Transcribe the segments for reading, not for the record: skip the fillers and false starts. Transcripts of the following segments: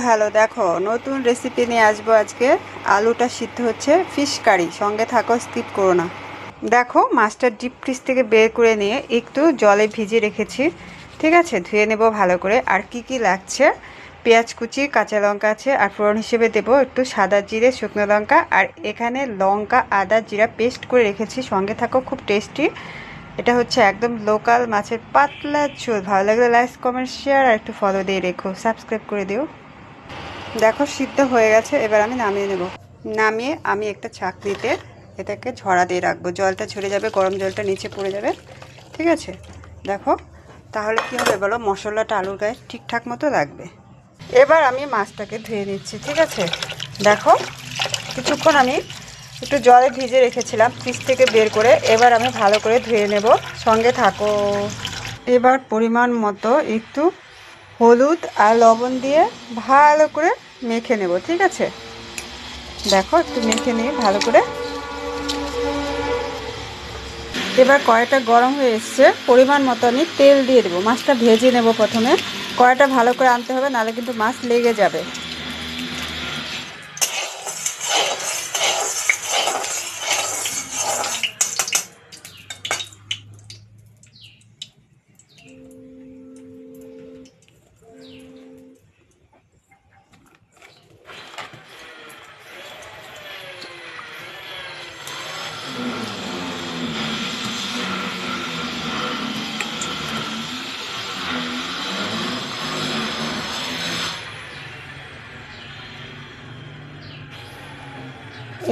Hello, দেখো নতুন recipe নিয়ে আসবো আজকে। আলুটা সিদ্ধ হচ্ছে, ফিশ কারি। সঙ্গে থাকো, স্কিপ করো না। দেখো মাছটা ডিপ ফ্রিজ থেকে বের করে নিয়ে একটু জলে ভিজিয়ে রেখেছি। ঠিক আছে, ধুয়ে নেব ভালো করে। আর কি কি লাগছে: পেঁয়াজ কুচি, কাঁচা লঙ্কা আছে, আর ফোড়ন হিসেবে দেব একটু সাদা জিরে, শুকনো লঙ্কা, আর এখানে লঙ্কা আদা জিরা পেস্ট করে রেখেছি। সঙ্গে থাকো, খুব টেস্টি। এটা হচ্ছে একদম লোকাল মাছের পাতলা ঝোল। ভালো লাগলে লাইক কমেন্ট শেয়ার আর একটু ফলো দিয়ে রেখো, সাবস্ক্রাইব করে দিও। দেখো সিদ্ধ হয়ে গেছে, এবার আমি নামিয়ে নেব। নামিয়ে আমি একটা ছাঁকনিতে এটাকে ঝরা দিয়ে রাখবো। জলটা ঝরে যাবে, গরম জলটা নিচে পড়ে যাবে। ঠিক আছে, দেখো তাহলে কী হবে বলো, মশলাটা আলুর গায়ে ঠিকঠাক মতো লাগবে। এবার আমি মাছটাকে ধুয়ে নিচ্ছি। ঠিক আছে, দেখো কিছুক্ষণ আমি একটু জলে ভিজে রেখেছিলাম ফ্রিজ থেকে বের করে। এবার আমি ভালো করে ধুয়ে নেব, সঙ্গে থাকো। এবার পরিমাণ মতো একটু হলুদ আর লবণ দিয়ে ভালো করে মেখে নেব। ঠিক আছে, দেখো একটু মেখে নিয়ে ভালো করে। এবার কড়াইটা গরম হয়ে এসছে, পরিমাণ মতো আমি তেল দিয়ে দেবো। মাছটা ভেজে নেব প্রথমে। কড়াইটা ভালো করে আনতে হবে, নাহলে কিন্তু মাছ লেগে যাবে।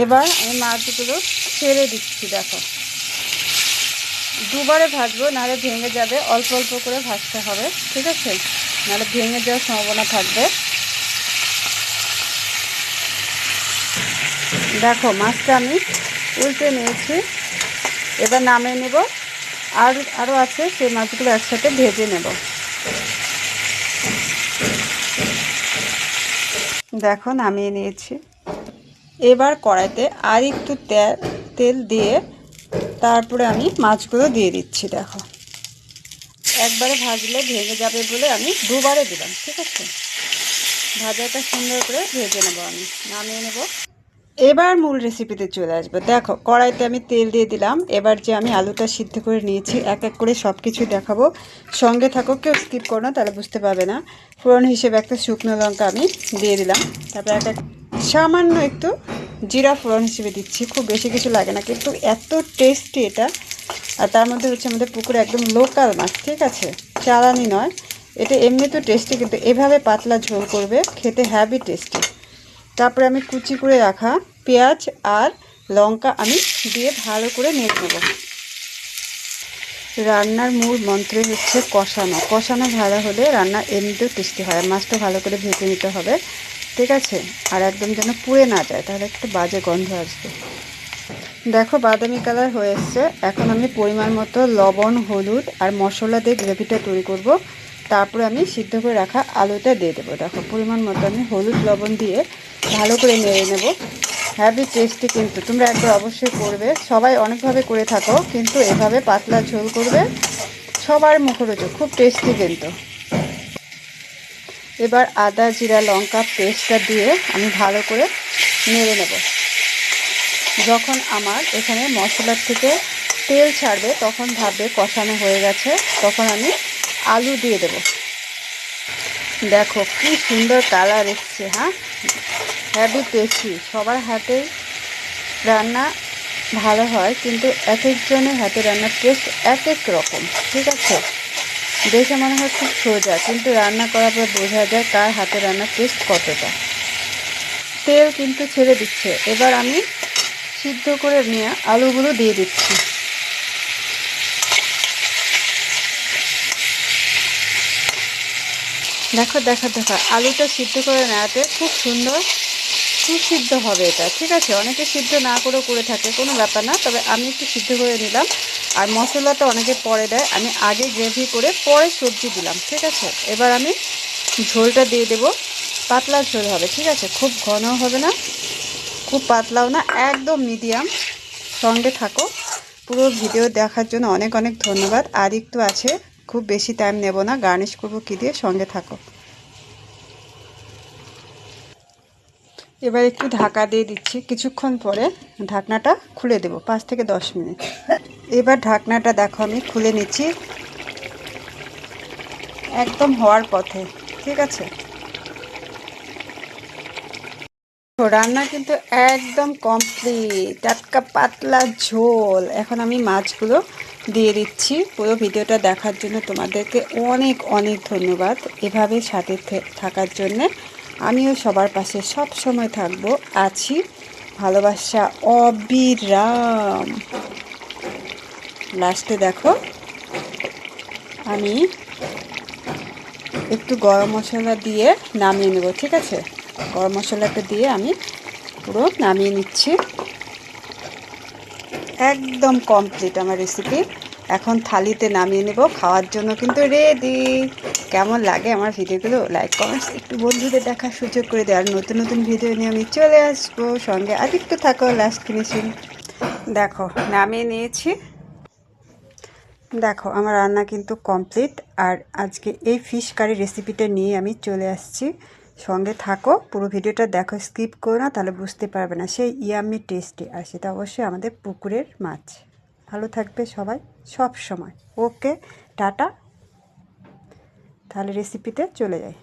এবার আমি মাছগুলো ছেড়ে দিচ্ছি। দেখো দুবারে ভাজবো, নাহলে ভেঙে যাবে। অল্প অল্প করে ভাজতে হবে। ঠিক আছে, নাহলে ভেঙে যাওয়ার সম্ভাবনা থাকবে। দেখো মাছটা আমি উল্টে নিয়েছি, এবার নামিয়ে নেব। আরও আছে, সেই মাছগুলো একসাথে ভেজে নেব। দেখো নামিয়ে নিয়েছি। এবার কড়াইতে আর একটু তেল দিয়ে তারপরে আমি মাছগুলো দিয়ে দিচ্ছি। দেখো একবারে ভাজলে ভেঙে যাবে বলে আমি দুবারে দিলাম। ঠিক আছে, ভাজাটা সুন্দর করে ভেজে নেব, আমি নামিয়ে নেব। এবার মূল রেসিপিতে চলে আসবো। দেখো কড়াইতে আমি তেল দিয়ে দিলাম। এবার যে আমি আলুটা সিদ্ধ করে নিয়েছি, এক এক করে সব কিছু দেখাবো। সঙ্গে থাকো, কেউ স্কিপ করো না, তাহলে বুঝতে পারবে না। ফোড়ন হিসেবে একটা শুকনো লঙ্কা আমি দিয়ে দিলাম। তারপর সামান্য একটু জিরা ফোড়ন হিসেবে দিচ্ছি। খুব বেশি কিছু লাগে না, কিন্তু এত টেস্টি এটা। আর তার মধ্যে হচ্ছে আমাদের পুকুরে একদম লোকাল মাছ। ঠিক আছে, চালানি নয়। এটা এমনি তো টেস্টি, কিন্তু এভাবে পাতলা ঝোল করবে, খেতে হ্যাভি টেস্টি। তারপরে আমি কুচি করে রাখা পেঁয়াজ আর লঙ্কা আমি দিয়ে ভালো করে নেড়ে নেব। রান্নার মূল মন্ত্রই হচ্ছে কষানো। কষানো ভালো হলে রান্না এমনিতেও টেস্টি হয়। মাছটা ভালো করে ভেজে নিতে হবে। ঠিক আছে, আর একদম যেন পুড়ে না যায়, তাহলে একটু বাজে গন্ধ আসবে। দেখো বাদামি কালার হয়ে এসছে। এখন আমি পরিমাণ মতো লবণ, হলুদ আর মশলা দিয়ে গ্রেভিটা তৈরি করব। তারপরে আমি সিদ্ধ করে রাখা আলুটা দিয়ে দেবো। দেখো পরিমাণ মতো আমি হলুদ লবণ দিয়ে ভালো করে নেড়ে নেব। হ্যাভি টেস্টি, কিন্তু তোমরা একবার অবশ্যই করবে। সবাই অনেকভাবে করে থাকো, কিন্তু এভাবে পাতলা ঝোল করবে, সবার মুখরোচক, খুব টেস্টি কিন্তু। এবার আদা জিরা লঙ্কা পেস্টটা দিয়ে আমি ভালো করে নেড়ে নেব। যখন আমার এখানে মশলার থেকে তেল ছাড়বে, তখন ভাববে কষানো হয়ে গেছে। তখন আমি আলু দিয়ে দেব। দেখো কি সুন্দর কালার এসছে। হ্যাঁ, হ্যাভি টেস্টি। সবার হাতে রান্না ভালো হয়, কিন্তু এক একজনের হাতে রান্নার টেস্ট এক এক রকম। ঠিক আছে, দেখে মনে হয় খুব সোজা, কিন্তু রান্না করার পর বোঝা যায় কার হাতে রান্নার টেস্ট কতটা। তেল কিন্তু ছেড়ে দিচ্ছে। এবার আমি সিদ্ধ করে নিয়ে আলুগুলো দিয়ে দিচ্ছি। দেখো দেখো দেখো, আলুটা সিদ্ধ করে নেওয়াতে খুব সুন্দর সুসিদ্ধ হবে এটা। ঠিক আছে, অনেকে সিদ্ধ না করেও করে থাকে, কোনো ব্যাপার না, তবে আমি একটু সিদ্ধ করে নিলাম। আর মশলাটা অনেকে পরে দেয়, আমি আগে গ্রেভি করে পরে সবজি দিলাম। ঠিক আছে, এবার আমি ঝোলটা দিয়ে দেবো। পাতলা ঝোল হবে। ঠিক আছে, খুব ঘনও হবে না, খুব পাতলাও না, একদম মিডিয়াম। সঙ্গে থাকো। পুরো ভিডিও দেখার জন্য অনেক অনেক ধন্যবাদ। আর একটু আছে, খুব বেশি টাইম নেব না, গার্নিশ করবো কী দিয়ে, সঙ্গে থাকো। এবার একটু ঢাকা দিয়ে দিচ্ছি, কিছুক্ষণ পরে ঢাকনাটা খুলে দেব, 5 থেকে 10 মিনিট। এবার ঢাকনাটা দেখো আমি খুলে নিচ্ছি, একদম হওয়ার পথে। ঠিক আছে, রান্না কিন্তু একদম কমপ্লিট, টাটকা পাতলা ঝোল। এখন আমি মাছগুলো দিয়ে দিচ্ছি। পুরো ভিডিওটা দেখার জন্য তোমাদেরকে অনেক অনেক ধন্যবাদ, এভাবে সাথে থাকার জন্যে। আমিও সবার পাশে সব সময় থাকবো, আছি। ভালোবাসা অবিরাম। লাস্টে দেখো আমি একটু গরম মশলা দিয়ে নামিয়ে নেব। ঠিক আছে, গরম মশলাটা দিয়ে আমি পুরো নামিয়ে নিচ্ছি। একদম কমপ্লিট আমার রেসিপি। এখন থালিতে নামিয়ে নেব, খাওয়ার জন্য কিন্তু রেডি। কেমন লাগে আমার ভিডিওগুলো, লাইক কমেন্টস একটু বন্ধুদের দেখার সুযোগ করে দেয়। আর নতুন নতুন ভিডিও নিয়ে আমি চলে আসবো, সঙ্গে আরেকটু থাকো লাস্ট ফিনিশিং। দেখো নামিয়ে নিয়েছি। দেখো আমার রান্না কিন্তু কমপ্লিট। আর আজকে এই ফিশ কারি রেসিপিটা নিয়ে আমি চলে আসছি, সঙ্গে থাকো, পুরো ভিডিওটা দেখো, স্কিপ করো না, তাহলে বুঝতে পারবে না। সেই ইয়াম্মি টেস্টি, আর সেটা অবশ্যই আমাদের পুকুরের মাছ। ভালো থাকবে সবাই সব সময়। ওকে, টাটা। তাহলে রেসিপিতে চলে যাই।